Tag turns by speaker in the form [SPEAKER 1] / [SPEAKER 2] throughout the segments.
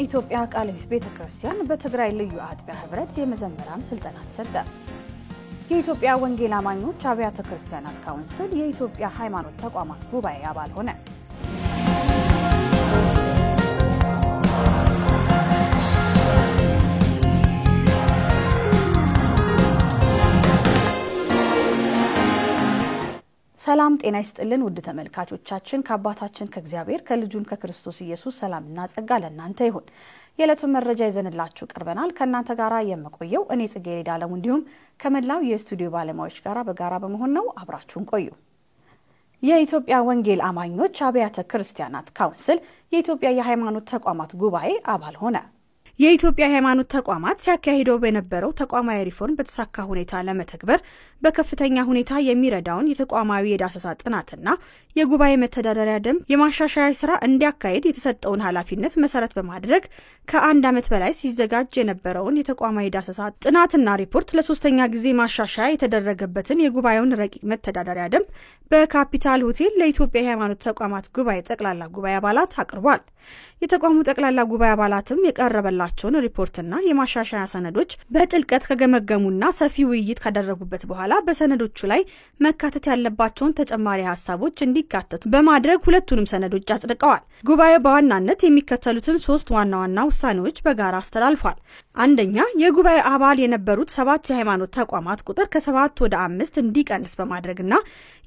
[SPEAKER 1] የኢትዮጵያ ቃለ ሕይወት ቤተክርስቲያን በትግራይ ልዩ አጥቢያ ህብረት የመዘምራን ስልጠና ተሰጠ። የኢትዮጵያ ወንጌል አማኞች አብያተ ክርስቲያናት ካውንስል የኢትዮጵያ ሃይማኖት ተቋማት ጉባኤ አባል ሆነ። ሰላም ጤና ይስጥልን ውድ ተመልካቾቻችን ከአባታችን ከእግዚአብሔር ከልጁም ከክርስቶስ ኢየሱስ ሰላምና ጸጋ ለእናንተ ይሁን። የዕለቱን መረጃ ይዘንላችሁ ቀርበናል። ከእናንተ ጋራ የምቆየው እኔ ጽጌረዳ አለሙ እንዲሁም ከመላው የስቱዲዮ ባለሙያዎች ጋራ በጋራ በመሆን ነው። አብራችሁን ቆዩ። የኢትዮጵያ ወንጌል አማኞች አብያተ ክርስቲያናት ካውንስል የኢትዮጵያ የሃይማኖት ተቋማት ጉባኤ አባል ሆነ። የኢትዮጵያ ሃይማኖት ተቋማት ሲያካሂደው በነበረው ተቋማዊ ሪፎርም በተሳካ ሁኔታ ለመተግበር በከፍተኛ ሁኔታ የሚረዳውን የተቋማዊ የዳሰሳ ጥናትና የጉባኤ መተዳደሪያ ደንብ የማሻሻያ ስራ እንዲያካሂድ የተሰጠውን ኃላፊነት መሰረት በማድረግ ከአንድ ዓመት በላይ ሲዘጋጅ የነበረውን የተቋማዊ ዳሰሳ ጥናትና ሪፖርት ለሶስተኛ ጊዜ ማሻሻያ የተደረገበትን የጉባኤውን ረቂቅ መተዳደሪያ ደንብ በካፒታል ሆቴል ለኢትዮጵያ የሃይማኖት ተቋማት ጉባኤ ጠቅላላ ጉባኤ አባላት አቅርቧል። የተቋሙ ጠቅላላ ጉባኤ አባላትም የቀረበላቸውን ሪፖርትና የማሻሻያ ሰነዶች በጥልቀት ከገመገሙና ሰፊ ውይይት ካደረጉበት በኋላ በሰነዶቹ ላይ መካተት ያለባቸውን ተጨማሪ ሐሳቦች እንዲካተቱ በማድረግ ሁለቱንም ሰነዶች አጽድቀዋል። ጉባኤው በዋናነት የሚከተሉትን 3 ዋና ዋና ውሳኔዎች በጋራ አስተላልፏል። አንደኛ፣ የጉባኤ አባል የነበሩት 7 የሃይማኖት ተቋማት ቁጥር ከ7 ወደ 5 እንዲቀንስ በማድረግና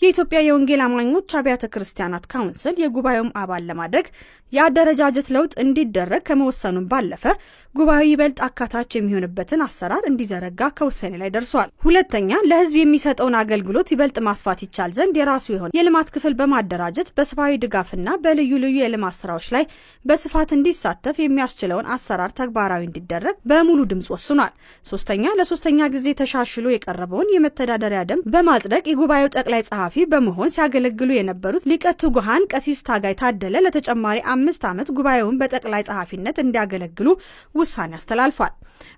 [SPEAKER 1] የኢትዮጵያ የወንጌል አማኞች አብያተ ክርስቲያናት ካውንስል የጉባኤውን አባል ለማድረግ የአደረጃጀት ለውጥ እንዲደረግ ከመወሰኑም ባለፈ ጉባኤው ይበልጥ አካታች የሚሆንበትን አሰራር እንዲዘረጋ ከውሳኔ ላይ ደርሷል። ሁለተኛ፣ ለሕዝብ የሚሰጠውን አገልግሎት ይበልጥ ማስፋት ይቻል ዘንድ የራሱ የሆነ የልማት ክፍል በማደራጀት በሰብአዊ ድጋፍና በልዩ ልዩ የልማት ስራዎች ላይ በስፋት እንዲሳተፍ የሚያስችለውን አሰራር ተግባራዊ እንዲደረግ በሙሉ ድምጽ ወስኗል። ሶስተኛ፣ ለሶስተኛ ጊዜ ተሻሽሎ የቀረበውን የመተዳደሪያ ደንብ በማጽደቅ የጉባኤው ጠቅላይ ጸሐፊ በመሆን ሲያገለግሉ የነበሩት ሊቀ ትጉሃን ቀሲስ ታጋይ ታደለ ለተጨማሪ 5 ዓመት ጉባኤውን በጠቅላይ ጸሐፊነት እንዲያገለግሉ ውሳኔ አስተላልፏል።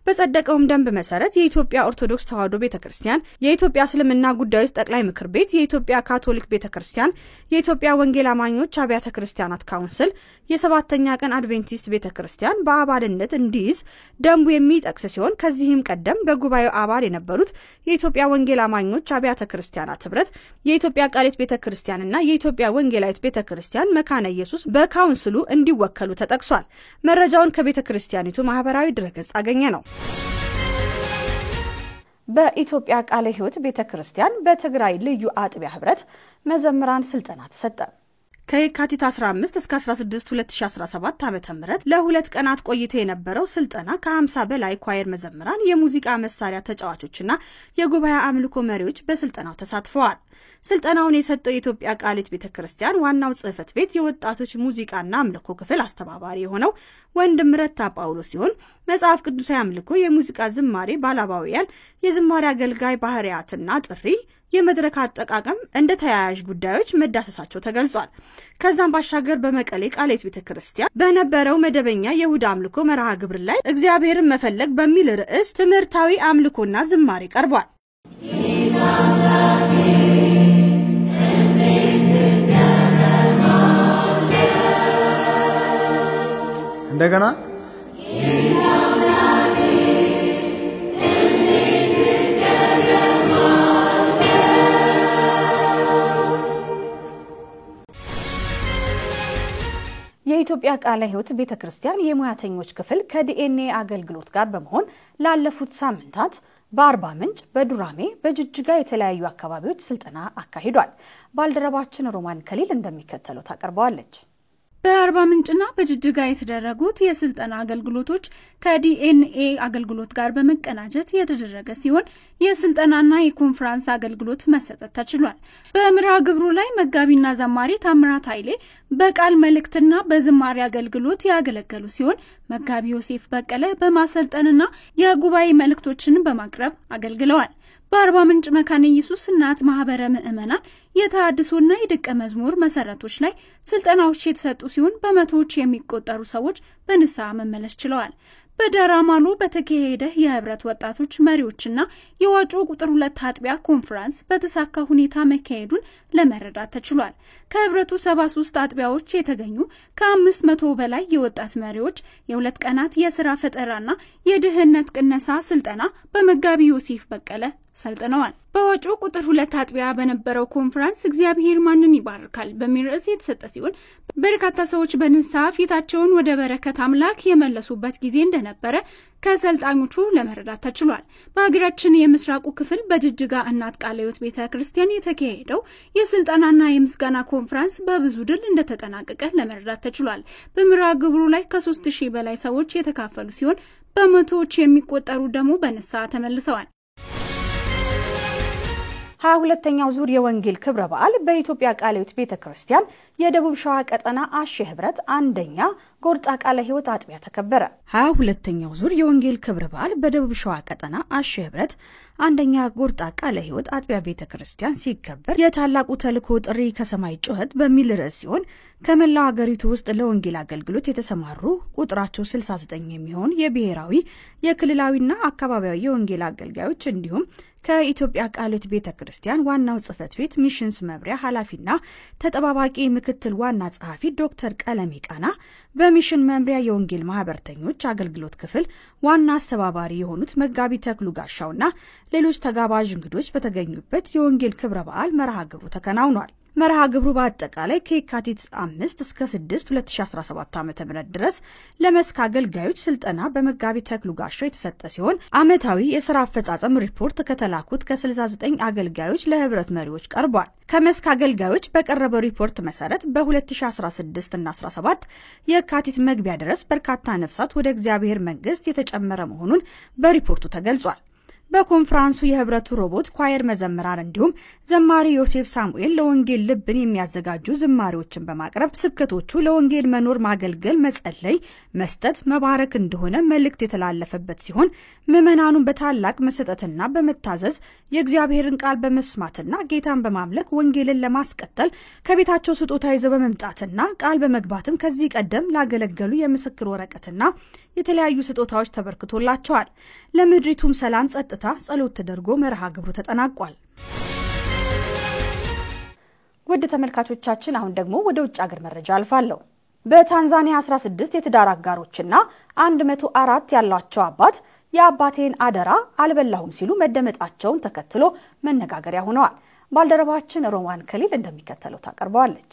[SPEAKER 1] በጸደቀውም ደንብ መሰረት የኢትዮጵያ ኦርቶዶክስ ተዋሕዶ ቤተክርስቲያን፣ የኢትዮጵያ እስልምና ጉዳዮች ጠቅላይ ምክር ቤት፣ የኢትዮጵያ ካቶሊክ ቤተክርስቲያን፣ የኢትዮጵያ ወንጌል አማኞች አብያተ ክርስቲያናት ካውንስል፣ የሰባተኛ ቀን አድቬንቲስት ቤተክርስቲያን በአባልነት እንዲይዝ ደንቡ የሚጠቅስ ሲሆን ከዚህም ቀደም በጉባኤው አባል የነበሩት የኢትዮጵያ ወንጌል አማኞች አብያተ ክርስቲያናት ህብረት፣ የኢትዮጵያ ቃሊት ቤተክርስቲያንና የኢትዮጵያ ወንጌላዊት ቤተክርስቲያን መካነ ኢየሱስ በካውንስሉ እንዲወከሉ ተጠቅሷል። መረጃውን ከቤተክርስቲያኒቱ ማህበራዊ ድረገጽ አገኘ ነው። በኢትዮጵያ ቃለ ሕይወት ቤተክርስቲያን በትግራይ ልዩ አጥቢያ ህብረት መዘምራን ስልጠና ተሰጠ። ከየካቲት 15 እስከ 16 2017 ዓ.ም ለ2 ቀናት ቆይቶ የነበረው ስልጠና ከ50 በላይ ኳየር መዘምራን፣ የሙዚቃ መሳሪያ ተጫዋቾችና የጉባኤ አምልኮ መሪዎች በስልጠናው ተሳትፈዋል። ስልጠናውን የሰጠው የኢትዮጵያ ቃሊት ቤተክርስቲያን ዋናው ጽሕፈት ቤት የወጣቶች ሙዚቃና አምልኮ ክፍል አስተባባሪ የሆነው ወንድም ረታ ጳውሎስ ሲሆን መጽሐፍ ቅዱሳዊ አምልኮ፣ የሙዚቃ ዝማሬ ባላባውያን፣ የዝማሬ አገልጋይ ባህሪያትና ጥሪ፣ የመድረክ አጠቃቀም እንደ ተያያዥ ጉዳዮች መዳሰሳቸው ተገልጿል። ከዛም ባሻገር በመቀሌ ቃሊት ቤተክርስቲያን በነበረው መደበኛ የእሁድ አምልኮ መርሃ ግብር ላይ እግዚአብሔርን መፈለግ በሚል ርዕስ ትምህርታዊ አምልኮና ዝማሬ ቀርቧል።
[SPEAKER 2] እንደገና
[SPEAKER 1] የኢትዮጵያ ቃለ ሕይወት ቤተክርስቲያን የሙያተኞች ክፍል ከዲኤንኤ አገልግሎት ጋር በመሆን ላለፉት ሳምንታት በአርባ ምንጭ፣ በዱራሜ፣ በጅጅጋ የተለያዩ አካባቢዎች ስልጠና አካሂዷል። ባልደረባችን ሮማን ከሊል እንደሚከተለው ታቀርበዋለች።
[SPEAKER 3] በአርባ ምንጭና በጅጅጋ የተደረጉት የስልጠና አገልግሎቶች ከዲኤንኤ አገልግሎት ጋር በመቀናጀት የተደረገ ሲሆን የስልጠናና የኮንፈረንስ አገልግሎት መሰጠት ተችሏል። በመርሃ ግብሩ ላይ መጋቢና ዘማሪ ታምራት ኃይሌ በቃል መልእክትና በዝማሬ አገልግሎት ያገለገሉ ሲሆን መጋቢ ዮሴፍ በቀለ በማሰልጠንና የጉባኤ መልእክቶችን በማቅረብ አገልግለዋል። በአርባ ምንጭ መካነ ኢየሱስ እናት ማህበረ ምእመናን የተሐድሶና የደቀ መዝሙር መሰረቶች ላይ ስልጠናዎች የተሰጡ ሲሆን በመቶዎች የሚቆጠሩ ሰዎች በንስሐ መመለስ ችለዋል። በደራማሎ በተካሄደ የህብረት ወጣቶች መሪዎችና የዋጮ ቁጥር 2 አጥቢያ ኮንፈረንስ በተሳካ ሁኔታ መካሄዱን ለመረዳት ተችሏል። ከህብረቱ 73 አጥቢያዎች የተገኙ ከ500 በላይ የወጣት መሪዎች የ2 ቀናት የሥራ ፈጠራና የድህነት ቅነሳ ስልጠና በመጋቢ ዮሴፍ በቀለ ሰልጥነዋል። በዋጮ ቁጥር 2 አጥቢያ በነበረው ኮንፈረንስ እግዚአብሔር ማንን ይባርካል በሚል ርዕስ የተሰጠ ሲሆን በርካታ ሰዎች በንስሐ ፊታቸውን ወደ በረከት አምላክ የመለሱበት ጊዜ እንደነበረ ከሰልጣኞቹ ለመረዳት ተችሏል። በሀገራችን የምስራቁ ክፍል በጅጅጋ እናት ቃለ ሕይወት ቤተክርስቲያን የተካሄደው የስልጣናና የምስጋና ኮንፈረንስ በብዙ ድል እንደተጠናቀቀ ለመረዳት ተችሏል። በመርሃ ግብሩ ላይ ከ3000 በላይ ሰዎች የተካፈሉ ሲሆን በመቶዎች የሚቆጠሩ ደግሞ በንስሐ ተመልሰዋል።
[SPEAKER 1] 22ኛው ዙር የወንጌል ክብረ በዓል በኢትዮጵያ ቃለ ሕይወት ቤተክርስቲያን የደቡብ ሸዋ ቀጠና አሼ ህብረት አንደኛ ጎርጣ ቃለ ሕይወት አጥቢያ ተከበረ። 22ኛው ዙር የወንጌል ክብረ በዓል በደቡብ ሸዋ ቀጠና አሼ ህብረት አንደኛ ጎርጣ ቃለ ሕይወት አጥቢያ ቤተክርስቲያን ሲከበር የታላቁ ተልእኮ ጥሪ ከሰማይ ጩኸት በሚል ርዕስ ሲሆን ከመላው ሀገሪቱ ውስጥ ለወንጌል አገልግሎት የተሰማሩ ቁጥራቸው 69 የሚሆን የብሔራዊ የክልላዊና አካባቢያዊ የወንጌል አገልጋዮች እንዲሁም ከኢትዮጵያ ቃለ ሕይወት ቤተክርስቲያን ዋናው ጽሕፈት ቤት ሚሽንስ መምሪያ ኃላፊና ተጠባባቂ ምክትል ዋና ጸሐፊ ዶክተር ቀለሜ ቃና በሚሽን መምሪያ የወንጌል ማህበርተኞች አገልግሎት ክፍል ዋና አስተባባሪ የሆኑት መጋቢ ተክሉ ጋሻውና ሌሎች ተጋባዥ እንግዶች በተገኙበት የወንጌል ክብረ በዓል መርሃ ግብሩ ተከናውኗል። መርሃ ግብሩ በአጠቃላይ ከየካቲት 5 እስከ 6 2017 ዓ.ም ድረስ ለመስክ አገልጋዮች ስልጠና በመጋቢ ተክሉ ጋሻው የተሰጠ ሲሆን ዓመታዊ የሥራ አፈጻጸም ሪፖርት ከተላኩት ከ69 አገልጋዮች ለህብረት መሪዎች ቀርቧል። ከመስክ አገልጋዮች በቀረበው ሪፖርት መሰረት በ2016 እና 17 የካቲት መግቢያ ድረስ በርካታ ነፍሳት ወደ እግዚአብሔር መንግስት የተጨመረ መሆኑን በሪፖርቱ ተገልጿል። በኮንፈረንሱ የህብረቱ ሮቦት ኳየር መዘምራን እንዲሁም ዘማሪ ዮሴፍ ሳሙኤል ለወንጌል ልብን የሚያዘጋጁ ዝማሬዎችን በማቅረብ ስብከቶቹ ለወንጌል መኖር፣ ማገልገል፣ መጸለይ፣ መስጠት፣ መባረክ እንደሆነ መልእክት የተላለፈበት ሲሆን ምዕመናኑን በታላቅ መሰጠትና በመታዘዝ የእግዚአብሔርን ቃል በመስማትና ጌታን በማምለክ ወንጌልን ለማስቀጠል ከቤታቸው ስጦታ ይዘው በመምጣትና ቃል በመግባትም ከዚህ ቀደም ላገለገሉ የምስክር ወረቀትና የተለያዩ ስጦታዎች ተበርክቶላቸዋል። ለምድሪቱም ሰላም ጸጥታ ጸሎት ተደርጎ መርሃ ግብሩ ተጠናቋል። ውድ ተመልካቾቻችን አሁን ደግሞ ወደ ውጭ ሀገር መረጃ አልፋለሁ። በታንዛኒያ 16 የትዳር አጋሮችና 104 ያላቸው አባት የአባቴን አደራ አልበላሁም ሲሉ መደመጣቸውን ተከትሎ መነጋገሪያ ሆነዋል። ባልደረባችን ሮማን ከሊል እንደሚከተለው ታቀርበዋለች።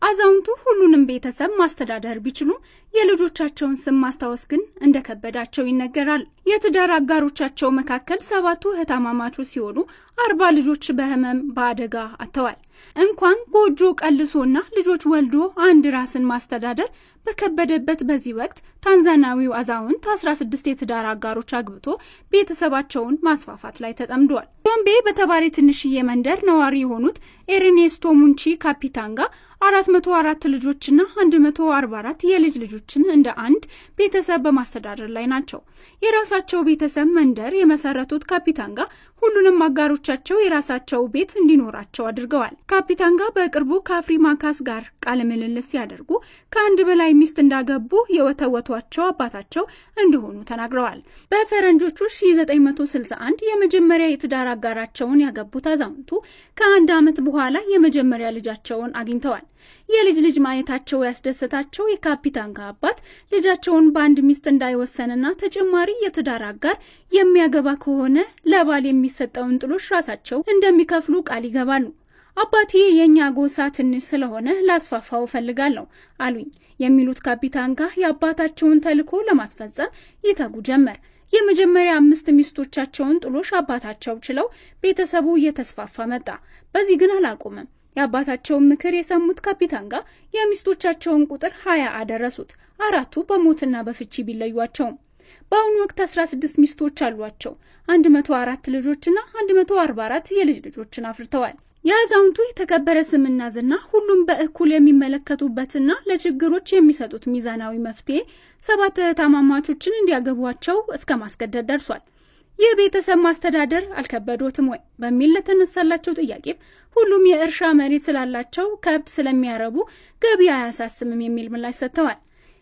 [SPEAKER 3] አዛውንቱ ሁሉንም ቤተሰብ ማስተዳደር ቢችሉም የልጆቻቸውን ስም ማስታወስ ግን እንደከበዳቸው ይነገራል። የትዳር አጋሮቻቸው መካከል 7ቱ እህታማማቾች ሲሆኑ 40 ልጆች በህመም በአደጋ አጥተዋል። እንኳን ጎጆ ቀልሶና ልጆች ወልዶ አንድ ራስን ማስተዳደር በከበደበት በዚህ ወቅት ታንዛኒያዊው አዛውንት 16 የትዳር አጋሮች አግብቶ ቤተሰባቸውን ማስፋፋት ላይ ተጠምዷል። ዶምቤ በተባለ ትንሽዬ መንደር ነዋሪ የሆኑት ኤርኔስቶ ሙንቺ ካፒታንጋ 404 ልጆችና 144 የልጅ ልጆችን እንደ አንድ ቤተሰብ በማስተዳደር ላይ ናቸው። የራሳቸው ቤተሰብ መንደር የመሰረቱት ካፒታንጋ ሁሉንም አጋሮቻቸው የራሳቸው ቤት እንዲኖራቸው አድርገዋል። ካፒታንጋ በቅርቡ ከአፍሪማካስ ጋር ቃለ ምልልስ ሲያደርጉ ከአንድ በላይ ሚስት እንዳገቡ የወተወቷቸው አባታቸው እንደሆኑ ተናግረዋል። በፈረንጆቹ 1961 የመጀመሪያ የትዳር አጋራቸውን ያገቡት አዛውንቱ ከአንድ ዓመት በኋላ የመጀመሪያ ልጃቸውን አግኝተዋል። የልጅ ልጅ ማየታቸው ያስደሰታቸው የካፒታንጋ አባት ልጃቸውን በአንድ ሚስት እንዳይወሰንና ተጨማሪ የትዳር አጋር የሚያገባ ከሆነ ለባል የሚሰጠውን ጥሎሽ ራሳቸው እንደሚከፍሉ ቃል ይገባሉ። አባቴ የኛ ጎሳ ትንሽ ስለሆነ ላስፋፋው ፈልጋለሁ አሉኝ የሚሉት ካፒታንጋ የአባታቸውን ተልእኮ ለማስፈጸም ይተጉ ጀመር። የመጀመሪያ 5 ሚስቶቻቸውን ጥሎሽ አባታቸው ችለው ቤተሰቡ እየተስፋፋ መጣ። በዚህ ግን አላቆመም። የአባታቸውን ምክር የሰሙት ካፒታንጋ የሚስቶቻቸውን ቁጥር 20 አደረሱት። 4ቱ በሞትና በፍቺ ቢለዩአቸውም በአሁኑ ወቅት 16 ሚስቶች አሏቸው። 104 ልጆችና 144 የልጅ ልጆችን አፍርተዋል። የአዛውንቱ የተከበረ ስምና ዝና ሁሉም በእኩል የሚመለከቱበትና ለችግሮች የሚሰጡት ሚዛናዊ መፍትሄ 7 እህታማማቾችን እንዲያገቧቸው እስከ ማስገደድ ደርሷል። ይህ ቤተሰብ ማስተዳደር አልከበዶትም ወይ በሚል ለተነሳላቸው ጥያቄ ሁሉም የእርሻ መሬት ስላላቸው ከብት ስለሚያረቡ ገቢ አያሳስምም የሚል ምላሽ ሰጥተዋል።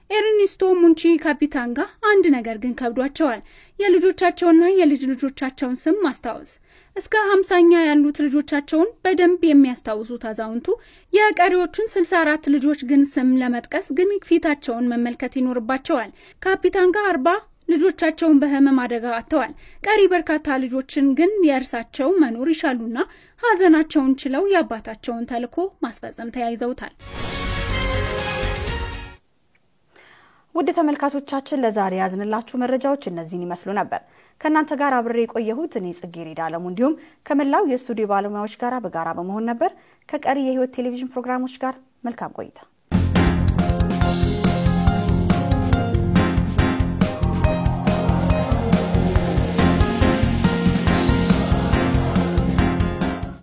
[SPEAKER 3] ኤርኒስቶ ሙንቺ ካፒታንጋ አንድ ነገር ግን ከብዷቸዋል። የልጆቻቸውና የልጅ ልጆቻቸውን ስም ማስታወስ። እስከ 50ኛ ያሉት ልጆቻቸውን በደንብ የሚያስታውሱት አዛውንቱ የቀሪዎቹን 64 ልጆች ግን ስም ለመጥቀስ ግን ፊታቸውን መመልከት ይኖርባቸዋል። ካፒታንጋ 40 ልጆቻቸውን በህመም አደጋ አጥተዋል። ቀሪ በርካታ ልጆችን ግን የእርሳቸው መኖር ይሻሉና ሀዘናቸውን ችለው የአባታቸውን ተልዕኮ ማስፈጸም ተያይዘውታል።
[SPEAKER 1] ውድ ተመልካቾቻችን ለዛሬ ያዝንላችሁ መረጃዎች እነዚህን ይመስሉ ነበር። ከናንተ ጋር አብሬ የቆየሁት እኔ ጽጌረዳ አለሙ እንዲሁም ከመላው የስቱዲዮ ባለሙያዎች ጋር በጋራ በመሆን ነበር። ከቀሪ የህይወት ቴሌቪዥን ፕሮግራሞች ጋር መልካም ቆይታ